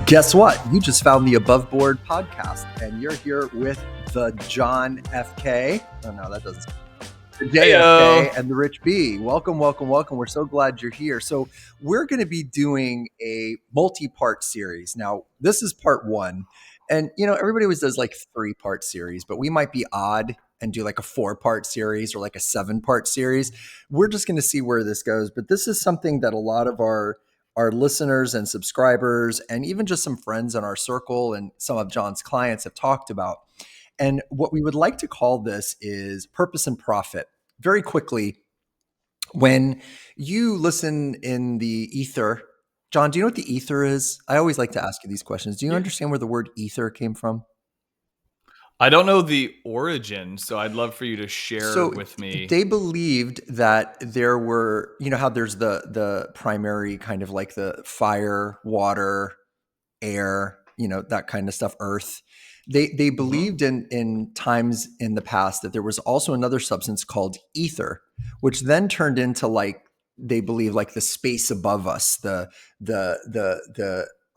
Guess what? You just found the Above Board podcast, and you're here with the John FK. Oh, no, that doesn't. The JFK and the Rich B. Welcome, welcome, welcome. We're so glad you're here. So we're going to be doing a multi-part series. Now, this is part one. And, you know, everybody always does like 3-part series, but we might be odd and do like a 4-part series or like a 7-part series. We're just going to see where this goes. But this is something that a lot of our listeners and subscribers and even just some friends in our circle and some of John's clients have talked about. And what we would like to call this is purpose and profit. Very quickly, when you listen in the ether, John, do you know what the ether is? I always like to ask you these questions. Do you understand where the word ether came from? I don't know the origin, so I'd love for you to share with me. They believed that there were, you know how there's the primary kind of like the fire, water, air, you know, that kind of stuff, earth. They believed in times in the past that there was also another substance called ether, which then turned into like, they believe like the space above us, the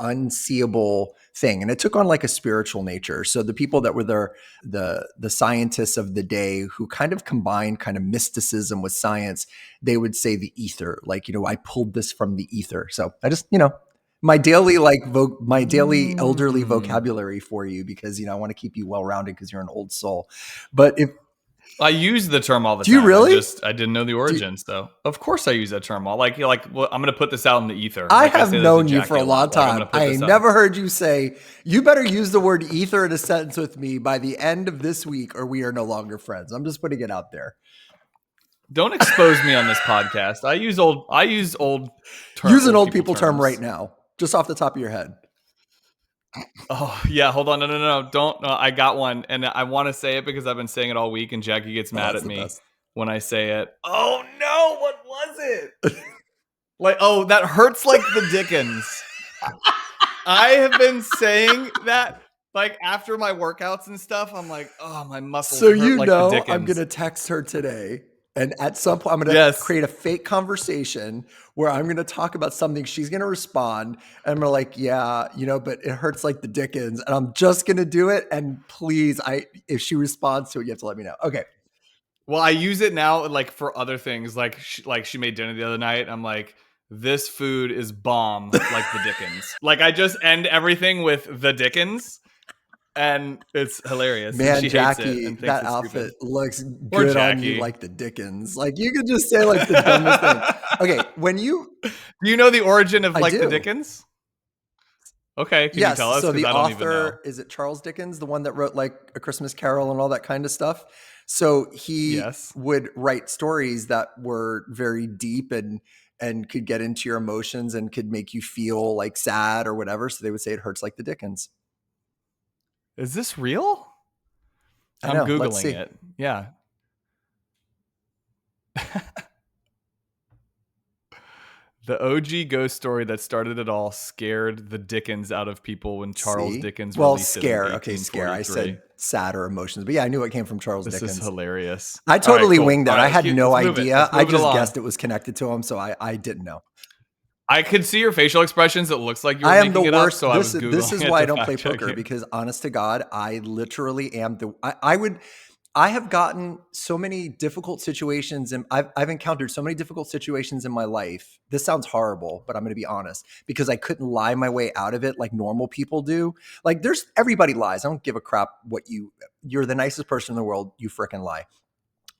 unseeable thing. And it took on like a spiritual nature. So the people that were the scientists of the day who kind of combined kind of mysticism with science, they would say the ether, like, you know, I pulled this from the ether. So I just, you know, my daily elderly vocabulary for you, because, you know, I want to keep you well-rounded because you're an old soul. But if I use the term all the time. Do you really? I didn't know the origins, though. Of course I use that term. Well, I'm going to put this out in the ether. I have known you for a long time. I never heard you say, you better use the word ether in a sentence with me by the end of this week or we are no longer friends. I'm just putting it out there. Don't expose me on this podcast. I use old terms. Use an old people term right now, just off the top of your head. Oh, yeah. Hold on. No. Don't. No, I got one. And I want to say it because I've been saying it all week and Jackie gets mad at me when I say it. Oh, no. What was it? That hurts like the Dickens. I have been saying that like after my workouts and stuff. I'm like, oh, my muscles hurt like the Dickens. I'm going to text her today. And at some point, I'm going to create a fake conversation where I'm going to talk about something. She's going to respond. And I'm going to like, yeah, you know, but it hurts like the Dickens. And I'm just going to do it. And please, if she responds to it, you have to let me know. Okay. Well, I use it now like for other things. Like she made dinner the other night. I'm like, this food is bomb like the Dickens. Like I just end everything with the Dickens. And it's hilarious. Man, Jackie, that outfit looks good on you like the Dickens. Like you could just say like the dumbest thing. Okay, do you know the origin of like the Dickens? Okay, can you tell us? So the author, is it Charles Dickens, the one that wrote like A Christmas Carol and all that kind of stuff? So he would write stories that were very deep and could get into your emotions and could make you feel like sad or whatever. So they would say it hurts like the Dickens. Is this real? I'm Googling it. Yeah. The OG ghost story that started it all scared the Dickens out of people when Charles Dickens released it in 1843. Scare. I said sad or emotions. But yeah, I knew it came from Charles Dickens. This is hilarious. I totally winged that. I had no idea. I just guessed it was connected to him, so I didn't know. I could see your facial expressions. It looks like you were making it up, so I was Googling This is why I don't play poker, because honest to God, I literally am I have gotten so many difficult situations, and I've encountered so many difficult situations in my life. This sounds horrible, but I'm going to be honest, because I couldn't lie my way out of it like normal people do. Like everybody lies. I don't give a crap what you're the nicest person in the world. You fricking lie.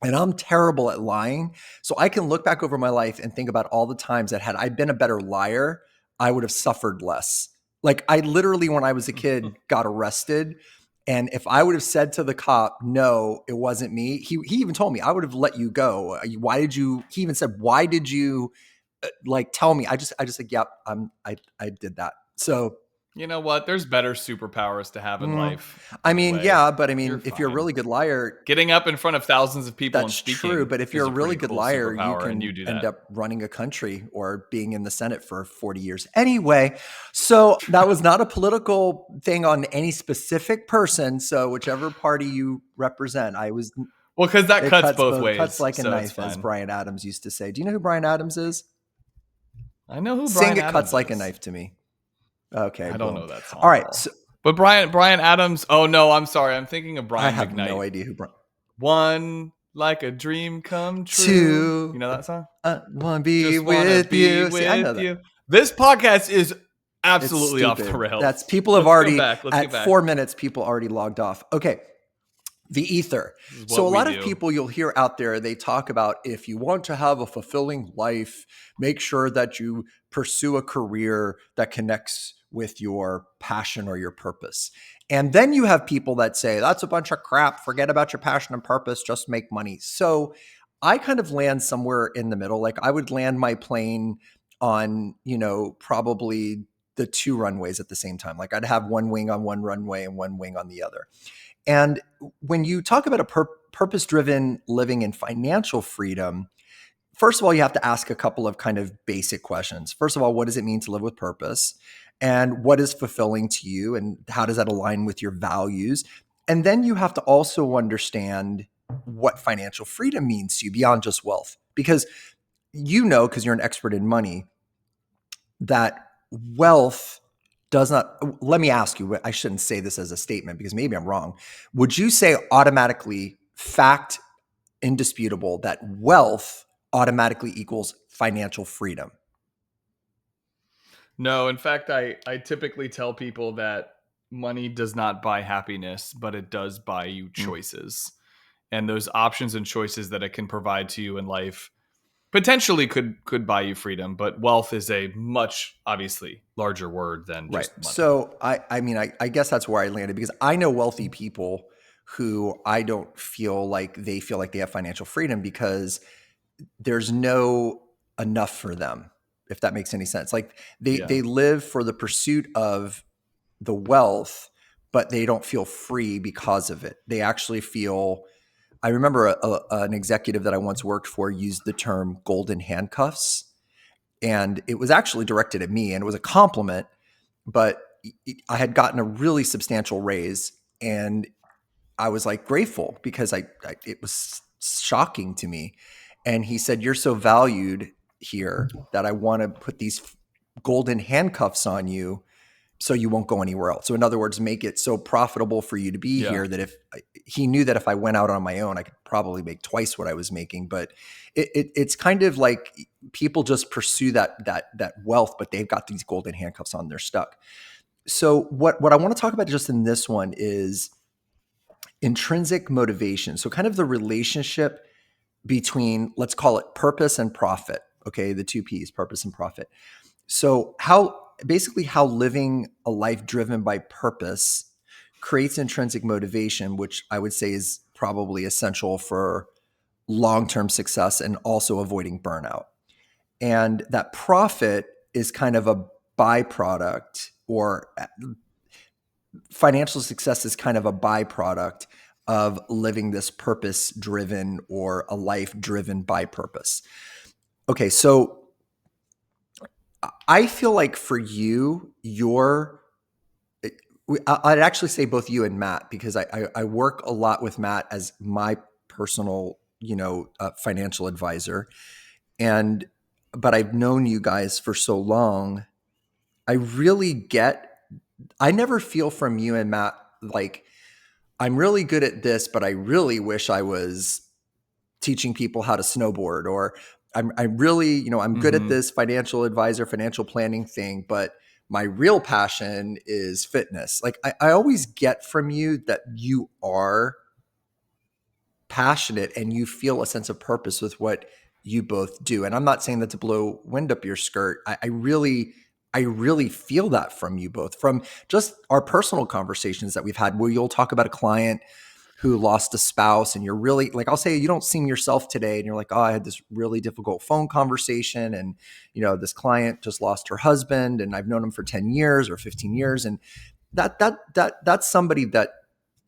And I'm terrible at lying. So I can look back over my life and think about all the times that had I been a better liar, I would have suffered less. Like I literally, when I was a kid, got arrested. And if I would have said to the cop, no, it wasn't me. He even told me, I would have let you go. He even said, why did you like tell me? I just like, yep, I did that. So you know what? There's better superpowers to have in life. I mean, yeah, but I mean, if you're a really good liar, getting up in front of thousands of people and speaking. That's true, but if you're a really good liar, you can end up running a country or being in the Senate for 40 years. Anyway, so that was not a political thing on any specific person. So whichever party you represent, because that cuts both ways. Cuts like a knife, as Bryan Adams used to say. Do you know who Bryan Adams is? I know who Bryan Saying Adams it cuts is. like a knife to me. Okay, I don't boom. know that song All at right, all. so But Bryan Adams. Oh no, I'm sorry. I'm thinking of I Brian have no McKnight. idea who. One like a dream come true. You To know that song? wanna be Just wanna with be you. See, I know with that. you. This podcast is It's absolutely off the stupid. rails. That's people have Let's go already back. Let's get at back. 4 minutes. People already logged off. Okay, the ether. This is So what a we lot of do. people you'll hear out there, they talk about if you want to have a fulfilling life, make sure that you pursue a career that connects with your passion or your purpose. And then you have people that say, that's a bunch of crap. Forget about your passion and purpose. Just make money. So I kind of land somewhere in the middle. Like I would land my plane on, probably the two runways at the same time. Like I'd have one wing on one runway and one wing on the other. And when you talk about a purpose driven living and financial freedom, first of all, you have to ask a couple of kind of basic questions. First of all, what does it mean to live with purpose? And what is fulfilling to you? And how does that align with your values? And then you have to also understand what financial freedom means to you beyond just wealth. Because because you're an expert in money, that wealth does not, let me ask you, I shouldn't say this as a statement because maybe I'm wrong. Would you say automatically, fact indisputable, that wealth automatically equals financial freedom? No, in fact, I typically tell people that money does not buy happiness, but it does buy you Mm. choices. And those options and choices that it can provide to you in life potentially could buy you freedom, but wealth is a much obviously larger word than Right. just money. So I guess that's where I landed because I know wealthy people who I don't feel like they feel like they have financial freedom because there's no enough for them, if that makes any sense. Like they live for the pursuit of the wealth, but they don't feel free because of it. They actually feel. I remember an executive that I once worked for used the term golden handcuffs, and it was actually directed at me, and it was a compliment. But I had gotten a really substantial raise, and I was like grateful because it was shocking to me. And he said, "You're so valued here that I want to put these golden handcuffs on you so you won't go anywhere else." So in other words, make it so profitable for you to be Yeah. here that if he knew that if I went out on my own, I could probably make twice what I was making. But it's kind of like people just pursue that wealth, but they've got these golden handcuffs on, they're stuck. So what I want to talk about just in this one is intrinsic motivation. So kind of the relationship between, let's call it purpose and profit. Okay, the two P's, purpose and profit. So how living a life driven by purpose creates intrinsic motivation, which I would say is probably essential for long-term success and also avoiding burnout. And that profit is kind of a byproduct, or financial success is kind of a byproduct of living this purpose driven or a life driven by purpose. Okay, so I feel like for you, I'd actually say both you and Matt, because I work a lot with Matt as my personal, financial advisor. But I've known you guys for so long. I never feel from you and Matt like I'm really good at this, but I really wish I was teaching people how to snowboard, or I really, I'm good at this financial advisor, financial planning thing, but my real passion is fitness. Like I always get from you that you are passionate and you feel a sense of purpose with what you both do. And I'm not saying that to blow wind up your skirt. I really feel that from you both, from just our personal conversations that we've had, where you'll talk about a client who lost a spouse, and you're really like, I'll say you don't seem yourself today, and you're like, oh, I had this really difficult phone conversation, and this client just lost her husband, and I've known him for 10 years or 15 years, and that's somebody that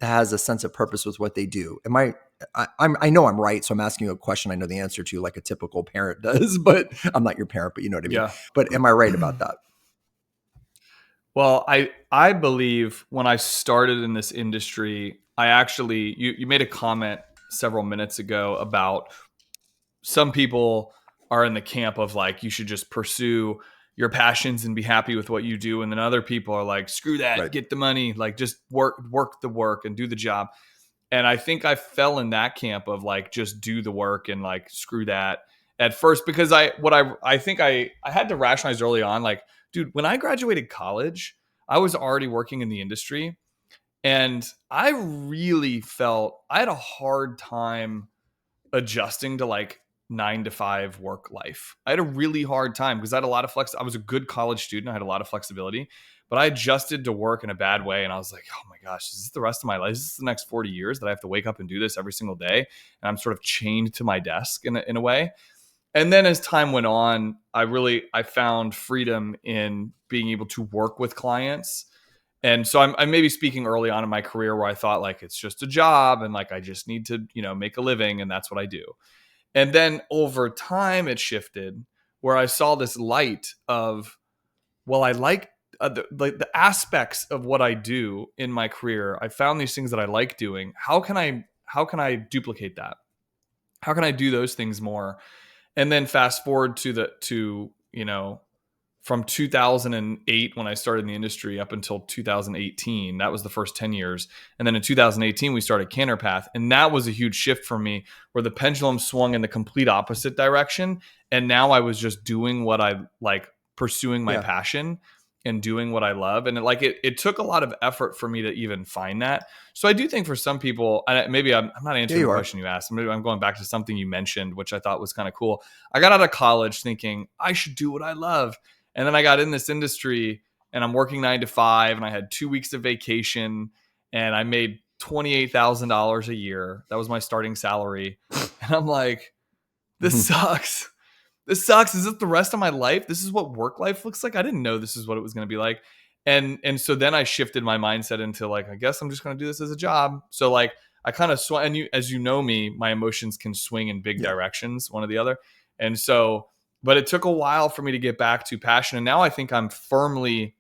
has a sense of purpose with what they do. I know I'm right, so I'm asking you a question I know the answer to, like a typical parent does, but I'm not your parent, but you know what I mean. Yeah. But am I right about that? Well, I believe when I started in this industry, I actually you made a comment several minutes ago about some people are in the camp of like you should just pursue your passions and be happy with what you do. And then other people are like, screw that, Right. get the money, like just work the work and do the job. And I think I fell in that camp of like, just do the work and like, screw that at first, because I think I had to rationalize early on, like, dude, when I graduated college, I was already working in the industry, and I really felt I had a hard time adjusting to like 9 to 5 work life. I had a really hard time because I had a lot of I was a good college student. I had a lot of flexibility, but I adjusted to work in a bad way. And I was like, oh my gosh, is this the rest of my life? Is this the next 40 years that I have to wake up and do this every single day? And I'm sort of chained to my desk in a way. And then as time went on, I found freedom in being able to work with clients. And so I'm maybe speaking early on in my career where I thought like it's just a job and like I just need to, make a living and that's what I do. And then over time it shifted where I saw this light of, well, I like the aspects of what I do in my career. I found these things that I like doing. How can I duplicate that? How can I do those things more? And then fast forward from 2008 when I started in the industry up until 2018. That was the first 10 years. And then in 2018, we started Canterpath. And that was a huge shift for me where the pendulum swung in the complete opposite direction. And now I was just doing what I like, pursuing my passion and doing what I love. And it took a lot of effort for me to even find that. So I do think for some people, and maybe I'm not answering the question you asked. Maybe I'm going back to something you mentioned, which I thought was kind of cool. I got out of college thinking I should do what I love. And then I got in this industry and I'm working 9 to 5 and I had 2 weeks of vacation and I made $28,000 a year. That was my starting salary. And I'm like, this sucks. This sucks. Is this the rest of my life? This is what work life looks like. I didn't know this is what it was going to be like. And so then I shifted my mindset into like, I guess I'm just going to do this as a job. So like I kind of swung, and as you know me, my emotions can swing in big directions, one or the other. And so, but it took a while for me to get back to passion. And now I think I'm firmly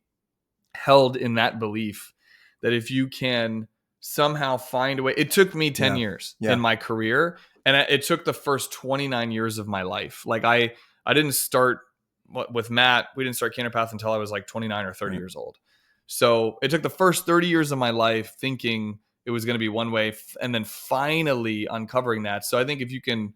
held in that belief that if you can somehow find a way, it took me 10 years in my career. And it took the first 29 years of my life. Like I didn't start with Matt. We didn't start Canterpath until I was like 29 or 30 years old. So it took the first 30 years of my life thinking it was going to be one way and then finally uncovering that. So I think if you can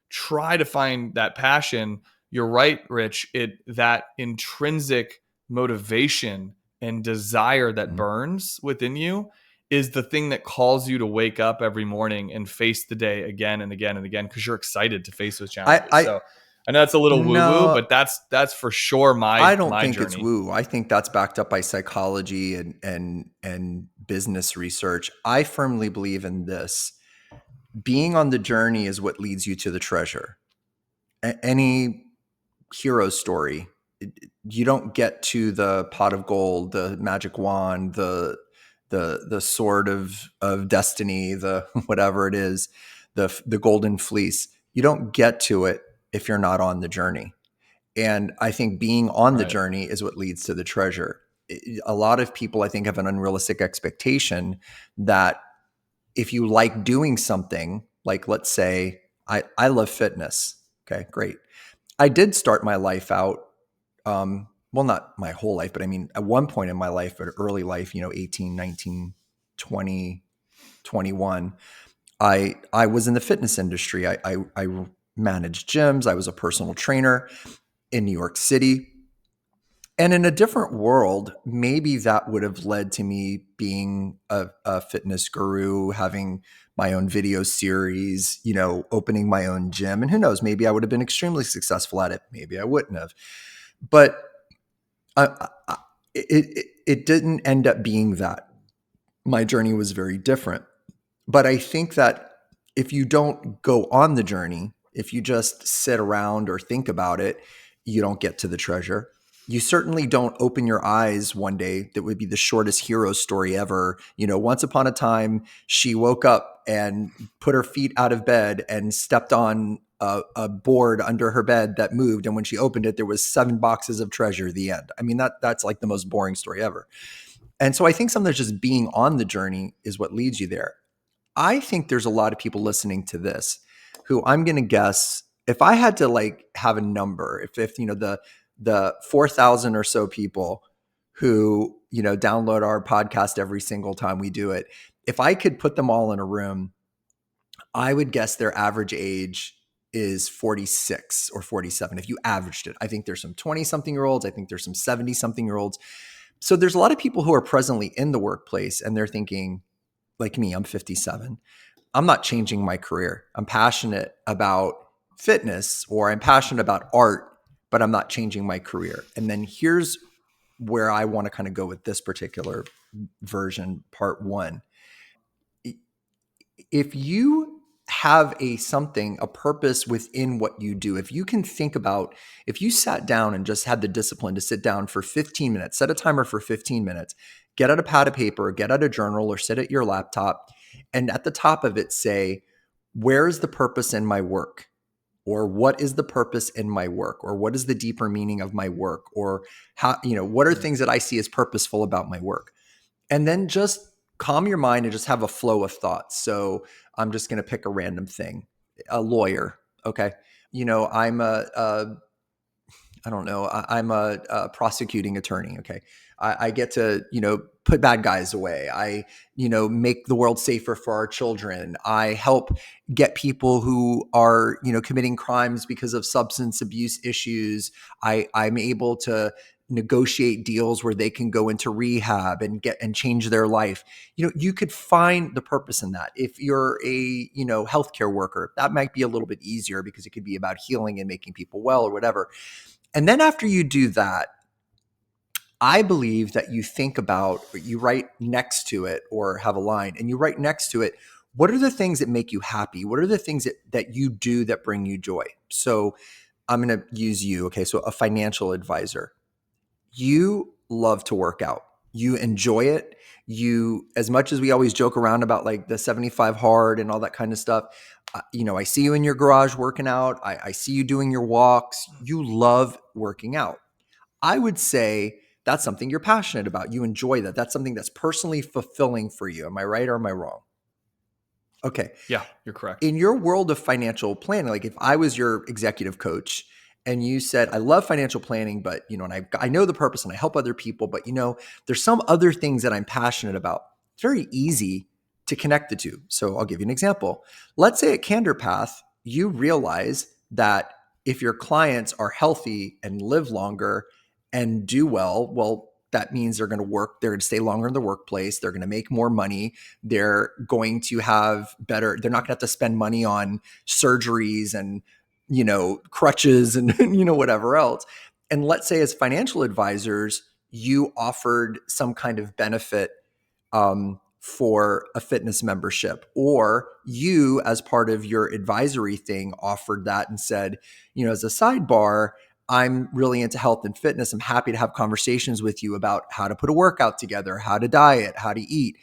try to find that passion, you're right, Rich, that intrinsic motivation and desire that burns within you is the thing that calls you to wake up every morning and face the day again and again and again because you're excited to face those challenges. So I know that's a little woo-woo, but that's for sure I don't think journey. It's woo. I think that's backed up by psychology and business research. I firmly believe in this. Being on the journey is what leads you to the treasure. Any hero story, you don't get to the pot of gold, the magic wand, the sword of destiny, the whatever it is, the golden fleece. You don't get to it if you're not on the journey. And I think being on the journey is what leads to the treasure. A lot of people, I think, have an unrealistic expectation that if you like doing something, like let's say I love fitness. Okay, great. I did start my life out, well, not my whole life, but I mean, at one point in my life, but early life, 18, 19, 20, 21, I was in the fitness industry. I managed gyms. I was a personal trainer in New York City. And in a different world, maybe that would have led to me being a fitness guru, having my own video series, opening my own gym. And who knows, maybe I would have been extremely successful at it. Maybe I wouldn't have. But it didn't end up being that. My journey was very different. But I think that if you don't go on the journey, if you just sit around or think about it, you don't get to the treasure. You certainly don't open your eyes one day. That would be the shortest hero story ever. Once upon a time, she woke up and put her feet out of bed and stepped on a board under her bed that moved. And when she opened it, there was 7 boxes of treasure at the end. I mean, that's like the most boring story ever. And so I think sometimes just being on the journey is what leads you there. I think there's a lot of people listening to this who I'm going to guess, if I had to like have a number, if the 4,000 or so people who, download our podcast every single time we do it, if I could put them all in a room, I would guess their average age is 46 or 47 if you averaged it. I think there's some 20-something-year-olds. I think there's some 70-something-year-olds. So there's a lot of people who are presently in the workplace and they're thinking, like me, I'm 57. I'm not changing my career. I'm passionate about fitness or I'm passionate about art, but I'm not changing my career. And then here's where I want to kind of go with this particular version, part one. If you have a purpose within what you do, if you can think about, if you sat down and just had the discipline to sit down for 15 minutes, set a timer for 15 minutes, get out a pad of paper, get out a journal or sit at your laptop, and at the top of it say, where is the purpose in my work? Or what is the purpose in my work? Or what is the deeper meaning of my work? Or how, what are things that I see as purposeful about my work? And then just calm your mind and just have a flow of thoughts. So I'm just going to pick a random thing. A lawyer. Okay. I'm I don't know. I'm a prosecuting attorney. Okay. I get to, put bad guys away. I, make the world safer for our children. I help get people who are, committing crimes because of substance abuse issues. I'm able to negotiate deals where they can go into rehab and get and change their life. You could find the purpose in that. If you're a, healthcare worker, that might be a little bit easier because it could be about healing and making people well or whatever. And then after you do that, I believe that you think about, you write next to it or have a line and you write next to it, what are the things that make you happy? What are the things that you do that bring you joy? So I'm going to use you. Okay. So a financial advisor, you love to work out. You enjoy it. You, as much as we always joke around about like the 75 hard and all that kind of stuff, I see you in your garage working out. I see you doing your walks. You love working out. I would say that's something you're passionate about. You enjoy that. That's something that's personally fulfilling for you. Am I right or am I wrong? Okay. Yeah, you're correct. In your world of financial planning, like if I was your executive coach and you said, I love financial planning, but, and I know the purpose and I help other people, but, there's some other things that I'm passionate about. It's very easy to connect the two. So I'll give you an example. Let's say at Candor Path, you realize that if your clients are healthy and live longer and do well, that means they're going to work, they're going to stay longer in the workplace, they're going to make more money, they're going to have better, they're not going to have to spend money on surgeries and, crutches and, whatever else. And let's say as financial advisors, you offered some kind of benefit for a fitness membership, or you, as part of your advisory thing, offered that and said, as a sidebar, I'm really into health and fitness. I'm happy to have conversations with you about how to put a workout together, how to diet, how to eat.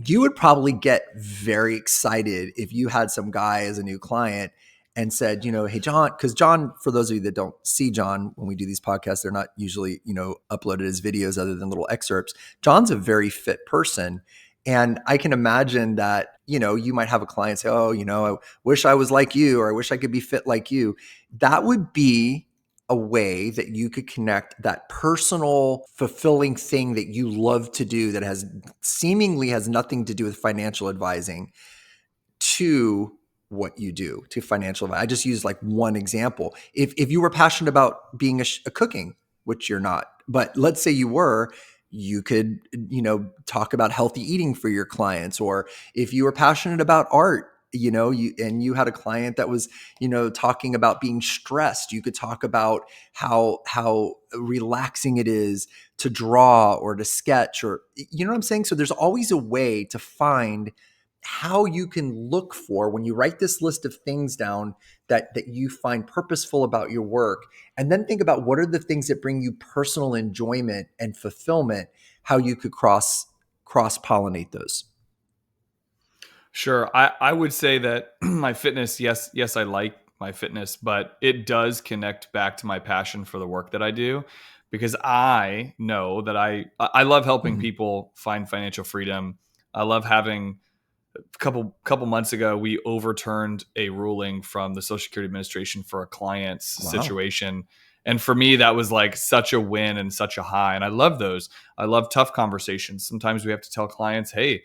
You would probably get very excited if you had some guy as a new client and said, hey, John, because John, for those of you that don't see John, when we do these podcasts, they're not usually, uploaded as videos other than little excerpts. John's a very fit person. And I can imagine that, you might have a client say, oh, I wish I was like you, or I wish I could be fit like you. That would be a way that you could connect that personal, fulfilling thing that you love to do that seemingly has nothing to do with financial advising to what you do, to financial advice. I just used like one example. If you were passionate about being a cooking, which you're not, but let's say you were, you could, talk about healthy eating for your clients. Or if you were passionate about art, you had a client that was, talking about being stressed, you could talk about how relaxing it is to draw or to sketch, or, you know what I'm saying? So there's always a way to find how you can look for, when you write this list of things down that you find purposeful about your work, and then think about what are the things that bring you personal enjoyment and fulfillment, how you could cross pollinate those. Sure. I would say that my fitness, yes, I like my fitness, but it does connect back to my passion for the work that I do, because I know that I love helping people find financial freedom. I love having a couple months ago, we overturned a ruling from the Social Security Administration for a client's situation. And for me, that was like such a win and such a high. And I love those. I love tough conversations. Sometimes we have to tell clients, hey,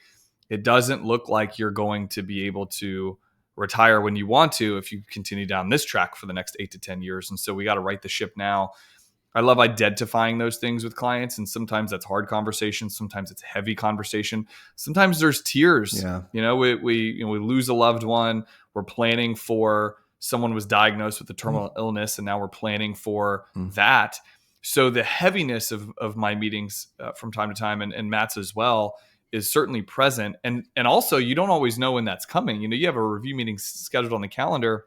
it doesn't look like you're going to be able to retire when you want to if you continue down this track for the next 8 to 10 years. And so we got to right the ship now. I love identifying those things with clients. And sometimes that's hard conversation. Sometimes it's heavy conversation. Sometimes there's tears. Yeah. We lose a loved one. We're planning for someone was diagnosed with a terminal illness, and now we're planning for that. So the heaviness of my meetings from time to time, and Matt's as well, is certainly present. And also, you don't always know when that's coming. You have a review meeting scheduled on the calendar.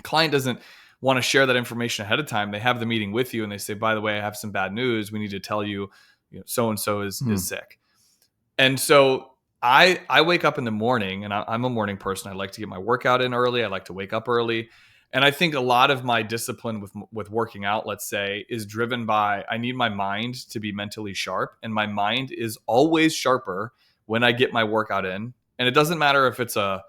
Client doesn't want to share that information ahead of time. They have the meeting with you and they say, by the way, I have some bad news. We need to tell you, so-and-so is sick. And so I wake up in the morning, and I'm a morning person. I like to get my workout in early. I like to wake up early. And I think a lot of my discipline with working out, let's say, is driven by, I need my mind to be mentally sharp. And my mind is always sharper when I get my workout in. And it doesn't matter if it's a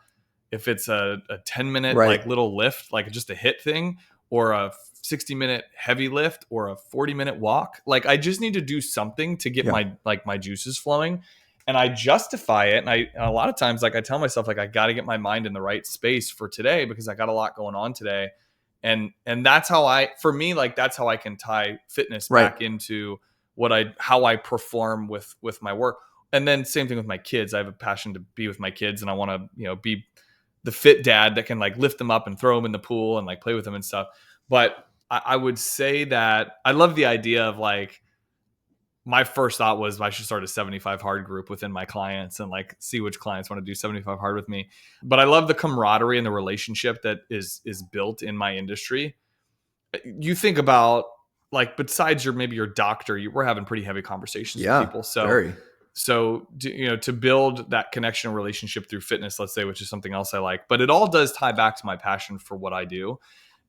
10-minute like little lift, like just a hit thing, or a 60-minute heavy lift, or a 40-minute walk. Like I just need to do something to get my juices flowing. And I justify it. And a lot of times, like I tell myself, like I got to get my mind in the right space for today because I got a lot going on today. And that's how that's how I can tie fitness back into how I perform with my work. And then same thing with my kids. I have a passion to be with my kids, and I want to, be the fit dad that can like lift them up and throw them in the pool and like play with them and stuff. But I would say that I love the idea of like, my first thought was I should start a 75 hard group within my clients and like see which clients want to do 75 hard with me. But I love the camaraderie and the relationship that is built in my industry. You think about like, besides maybe your doctor, we're having pretty heavy conversations with people. So to build that connection and relationship through fitness, let's say, which is something else I like, but it all does tie back to my passion for what I do.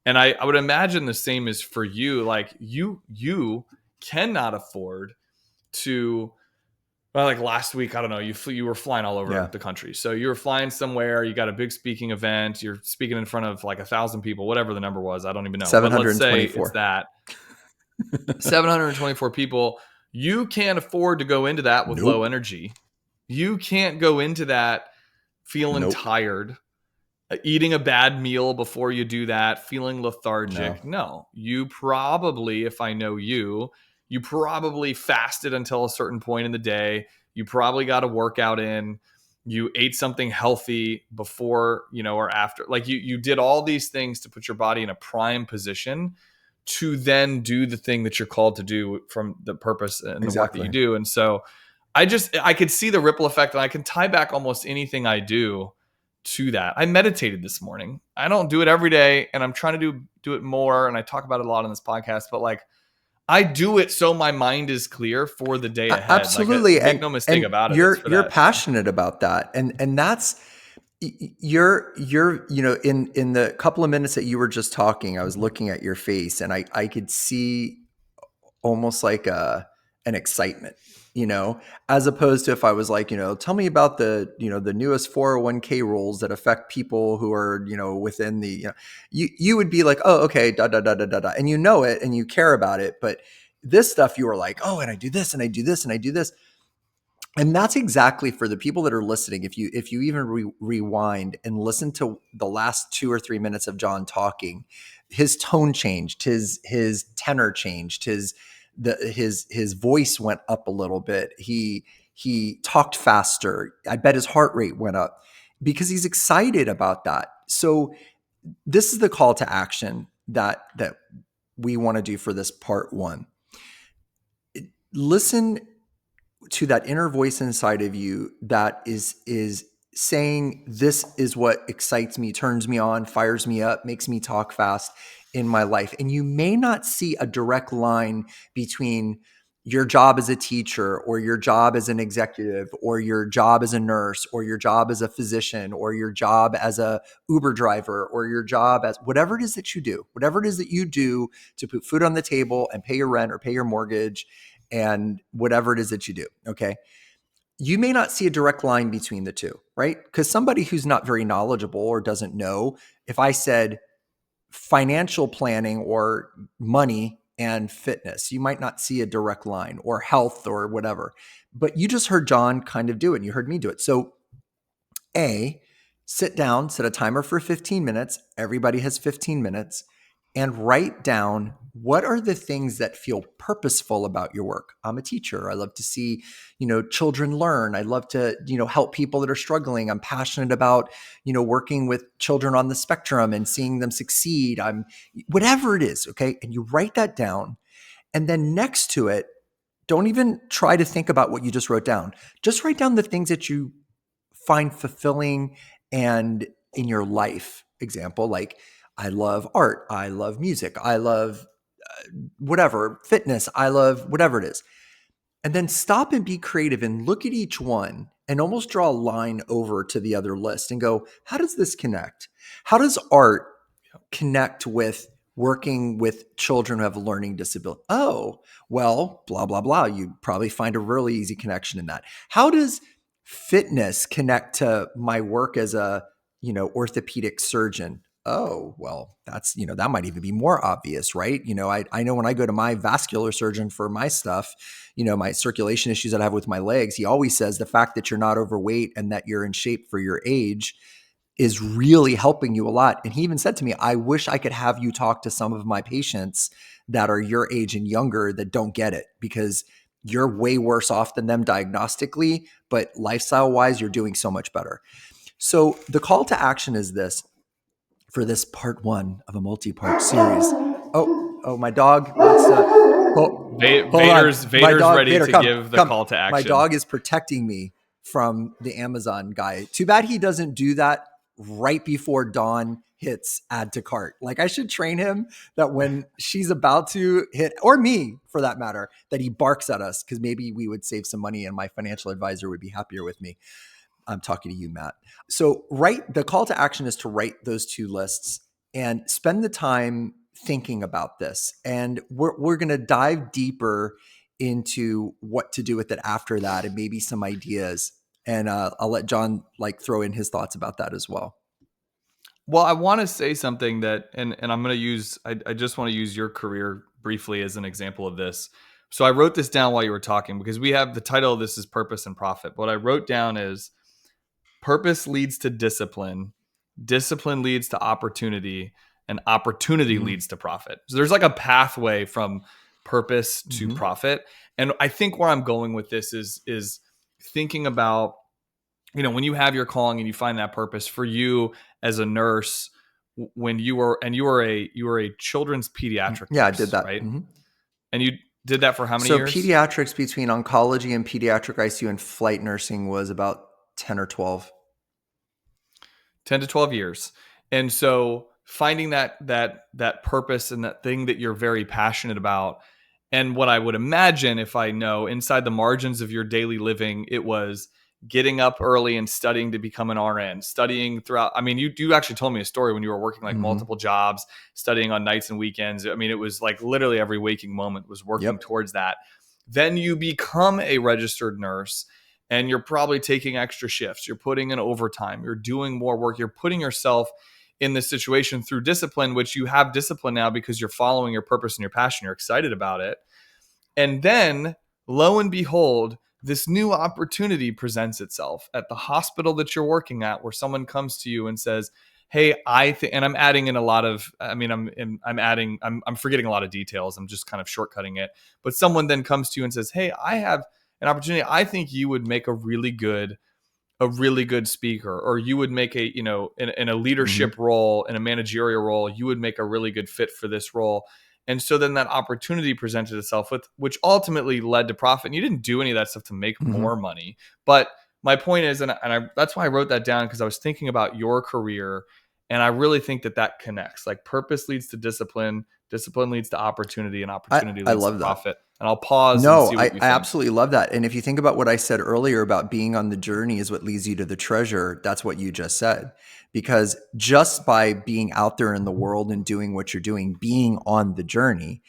And I would imagine the same is for you. Like you cannot afford to, like last week, I don't know, you were flying all over the country. So you were flying somewhere, you got a big speaking event, you're speaking in front of like 1,000 people, whatever the number was. I don't even know. 724. But let's say it's that 724 people. You can't afford to go into that with low energy. You can't go into that feeling tired, eating a bad meal before you do that, feeling lethargic. No, you probably, if I know you probably fasted until a certain point in the day. You probably got a workout in. You ate something healthy before, or after. Like you did all these things to put your body in a prime position to then do the thing that you're called to do from the purpose and the work that you do. And so I could see the ripple effect, and I can tie back almost anything I do to that. I meditated this morning. I don't do it every day, and I'm trying to do it more. And I talk about it a lot on this podcast, but like I do it so my mind is clear for the day ahead. Absolutely. Like, make no mistake about it. You're passionate about that. And that's, you're in the couple of minutes that you were just talking, I was looking at your face, and I could see almost like an excitement, as opposed to if I was like, tell me about the newest 401k rules that affect people who are, within the, you would be like, oh, okay, da, da, da, da, da, da. And it, and you care about it. But this stuff, you were like, oh, and I do this, and I do this, and I do this. And that's exactly for the people that are listening. If you even rewind and listen to the last 2 or 3 minutes of John talking, his tone changed, his tenor changed, his voice went up a little bit. He talked faster. I bet his heart rate went up because he's excited about that. So this is the call to action that we want to do for this part 1. Listen to that inner voice inside of you that is saying, this is what excites me, turns me on, fires me up, makes me talk fast in my life. And you may not see a direct line between your job as a teacher, or your job as an executive, or your job as a nurse, or your job as a physician, or your job as a Uber driver, or your job as whatever it is that you do to put food on the table and pay your rent or pay your mortgage and whatever it is that you do. Okay. You may not see a direct line between the two, right? Because somebody who's not very knowledgeable or doesn't know, if I said financial planning or money and fitness. You might not see a direct line, or health or whatever, but you just heard John kind of do it and you heard me do it. So sit down, set a timer for 15 minutes. Everybody has 15 minutes, and write down what are the things that feel purposeful about your work. I'm a teacher. I love to see, children learn. I love to, help people that are struggling. I'm passionate about, working with children on the spectrum and seeing them succeed. Whatever it is. Okay. And you write that down. And then next to it, don't even try to think about what you just wrote down. Just write down the things that you find fulfilling and in your life. Example, like, I love art, I love music, I love whatever, fitness, I love whatever it is. And then stop and be creative and look at each one and almost draw a line over to the other list and go, how does this connect? How does art connect with working with children who have a learning disability? Oh, well, blah, blah, blah. You probably find a really easy connection in that. How does fitness connect to my work as a, orthopedic surgeon? Oh, well, that's, that might even be more obvious, right? I know when I go to my vascular surgeon for my stuff, my circulation issues that I have with my legs, he always says the fact that you're not overweight and that you're in shape for your age is really helping you a lot. And he even said to me, I wish I could have you talk to some of my patients that are your age and younger that don't get it, because you're way worse off than them diagnostically, but lifestyle wise, you're doing so much better. So the call to action is this for this part 1 of a multi-part series. Oh, my dog wants to. Vader's ready Vader, to come, give the come. call to action. My dog is protecting me from the Amazon guy. Too bad he doesn't do that right before Dawn hits add to cart. Like, I should train him that when she's about to hit, or me for that matter, that he barks at us, because maybe we would save some money and my financial advisor would be happier with me. I'm talking to you, Matt. So the call to action is to write those 2 lists and spend the time thinking about this. And we're going to dive deeper into what to do with it after that, and maybe some ideas. And I'll let John throw in his thoughts about that as well. Well, I want to say something that, and I'm going to use, I just want to use your career briefly as an example of this. So I wrote this down while you were talking, because we have the title of this is Purpose and Profit. What I wrote down is purpose leads to discipline, discipline leads to opportunity, and opportunity leads to profit. So there's like a pathway from purpose to profit. And I think where I'm going with this is thinking about, when you have your calling and you find that purpose for you as a nurse, when you were a children's pediatric nurse, I did that. Right. And you did that for how many years? So pediatrics, between oncology and pediatric ICU and flight nursing, was about 10 or 12. 10 to 12 years. And so finding that purpose and that thing that you're very passionate about. And what I would imagine, if I know inside the margins of your daily living, it was getting up early and studying to become an RN, studying throughout. I mean, you actually told me a story when you were working multiple jobs, studying on nights and weekends. I mean, it was like literally every waking moment was working towards that. Then you become a registered nurse, and you're probably taking extra shifts. You're putting in overtime. You're doing more work. You're putting yourself in this situation through discipline, which you have discipline now because you're following your purpose and your passion. You're excited about it. And then, lo and behold, this new opportunity presents itself at the hospital that you're working at, where someone comes to you and says, hey, and I'm adding in a lot of, I'm forgetting a lot of details. I'm just kind of shortcutting it. But someone then comes to you and says, hey, I have an opportunity. I think you would make a really good speaker, or you would make in a leadership role, in a managerial role, you would make a really good fit for this role. And so then that opportunity presented itself, which ultimately led to profit. And you didn't do any of that stuff to make more money. But my point is, that's why I wrote that down, because I was thinking about your career, and I really think that connects. Like, purpose leads to discipline, discipline leads to opportunity, and opportunity leads to profit. And I'll pause. No, and see what you think. I absolutely love that. And if you think about what I said earlier about being on the journey is what leads you to the treasure, that's what you just said. Because just by being out there in the world and doing what you're doing, being on the journey,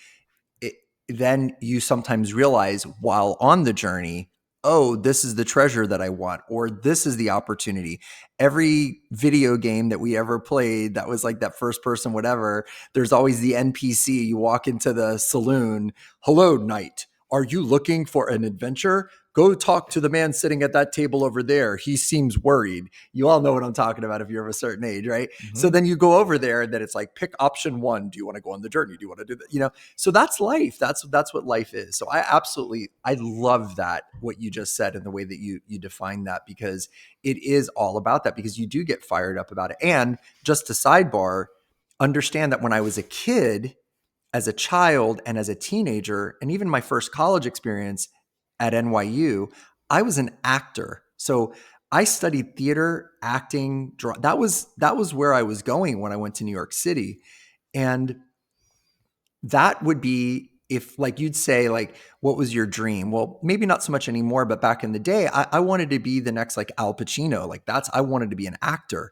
then you sometimes realize while on the journey, oh, this is the treasure that I want, or this is the opportunity. Every video game that we ever played that was like that first person, whatever, there's always the NPC. You walk into the saloon. Hello, knight. Are you looking for an adventure? Go talk to the man sitting at that table over there. He seems worried. You all know what I'm talking about if you're of a certain age, right? Mm-hmm. So then you go over there and then it's like, pick option 1. Do you want to go on the journey? Do you want to do that? You know, so that's life. That's what life is. So I love that, what you just said and the way that you define that, because it is all about that, because you do get fired up about it. And just to sidebar, understand that when I was a kid, as a child and as a teenager, and even my first college experience at NYU, I was an actor. So I studied theater, acting, that was where I was going when I went to New York City. And that would be, if like you'd say, like, what was your dream? Well, maybe not so much anymore, but back in the day, I wanted to be the next like Al Pacino. Like I wanted to be an actor.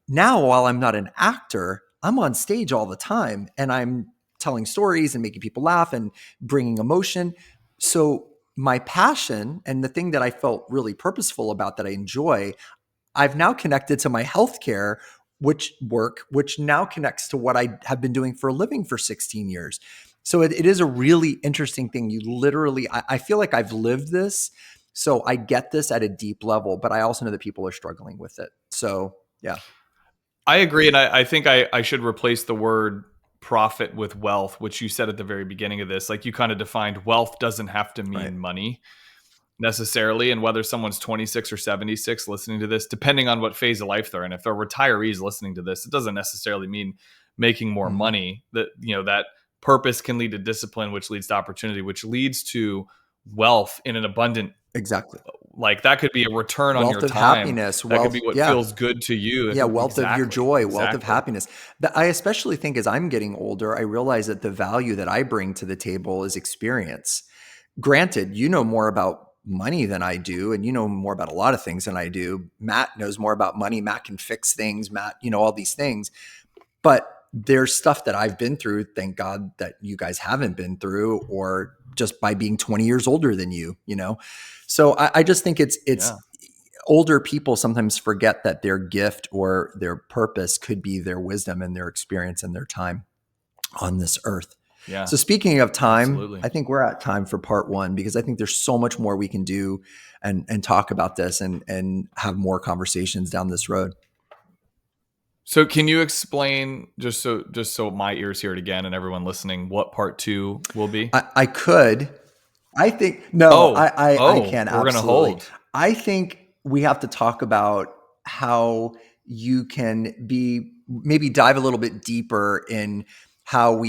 Now, while I'm not an actor, I'm on stage all the time and I'm telling stories and making people laugh and bringing emotion. So my passion and the thing that I felt really purposeful about, that I enjoy, I've now connected to my healthcare, which now connects to what I have been doing for a living for 16 years. So it is a really interesting thing. You literally, I feel like I've lived this. So I get this at a deep level, but I also know that people are struggling with it. So yeah. I agree. And I think I should replace the word profit with wealth, which you said at the very beginning of this. Like, you kind of defined wealth doesn't have to mean money necessarily. And whether someone's 26 or 76 listening to this, depending on what phase of life they're in, if they're retirees listening to this, it doesn't necessarily mean making more money. That, you know, that purpose can lead to discipline, which leads to opportunity, which leads to wealth in an abundant. Exactly. Like, that could be a return wealth on your of time. Happiness. That could be what feels good to you. Yeah, wealth of your joy, wealth of happiness. I especially think as I'm getting older, I realize that the value that I bring to the table is experience. Granted, you know more about money than I do, and you know more about a lot of things than I do. Matt knows more about money. Matt can fix things. Matt, you know, all these things. But there's stuff that I've been through, thank God, that you guys haven't been through, or just by being 20 years older than you know? So I just think it's older people sometimes forget that their gift or their purpose could be their wisdom and their experience and their time on this earth. Yeah. So speaking of time, absolutely. I think we're at time for part 1, because I think there's so much more we can do and talk about this and have more conversations down this road. So can you explain, just so my ears hear it again and everyone listening, what part 2 will be? I could. I think I can. We're going to hold. I think we have to talk about how you can maybe dive a little bit deeper in how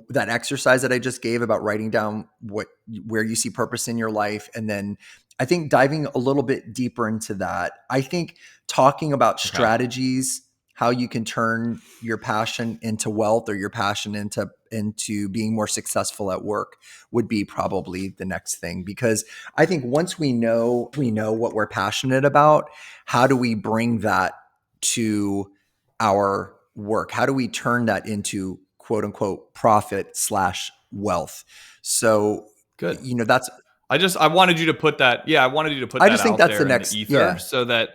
that exercise that I just gave about writing down where you see purpose in your life. And then I think diving a little bit deeper into that, I think talking about strategies, how you can turn your passion into wealth, or your passion into being more successful at work, would be probably the next thing. Because I think once we know what we're passionate about, how do we bring that to our work? How do we turn that into quote unquote profit/wealth? So good. You know, that's, I wanted you to put that. Yeah. I wanted you to put that out there in the ether, so that,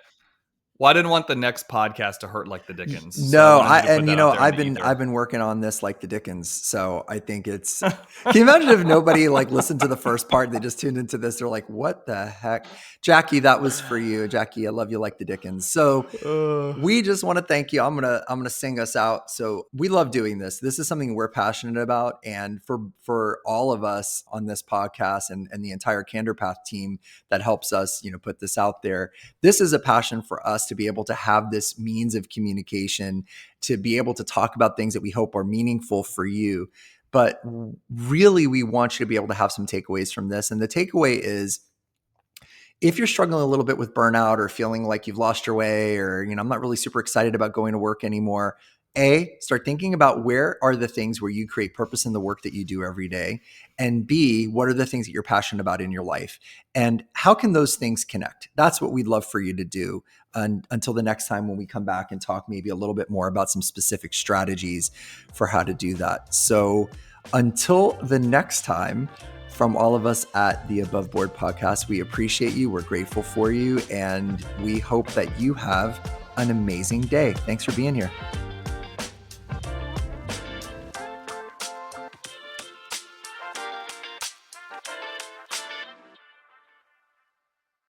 well, I didn't want the next podcast to hurt like the Dickens. No, I've been working on this like the Dickens. So I think it's, can you imagine if nobody like listened to the first part, they just tuned into this, they're like, what the heck? Jackie, that was for you. Jackie, I love you like the Dickens. So we just want to thank you. I'm going to sing us out. So we love doing this. This is something we're passionate about. And for all of us on this podcast and the entire Candor Path team that helps us, you know, put this out there, this is a passion for us to be able to have this means of communication, to be able to talk about things that we hope are meaningful for you. But really, we want you to be able to have some takeaways from this. And the takeaway is, if you're struggling a little bit with burnout, or feeling like you've lost your way, or, you know, I'm not really super excited about going to work anymore, start thinking about where are the things where you create purpose in the work that you do every day. And B, what are the things that you're passionate about in your life? And how can those things connect? That's what we'd love for you to do. And until the next time when we come back and talk maybe a little bit more about some specific strategies for how to do that. So until the next time, From all of us at the Above Board Podcast, we appreciate you. We're grateful for you. And we hope that you have an amazing day. Thanks for being here.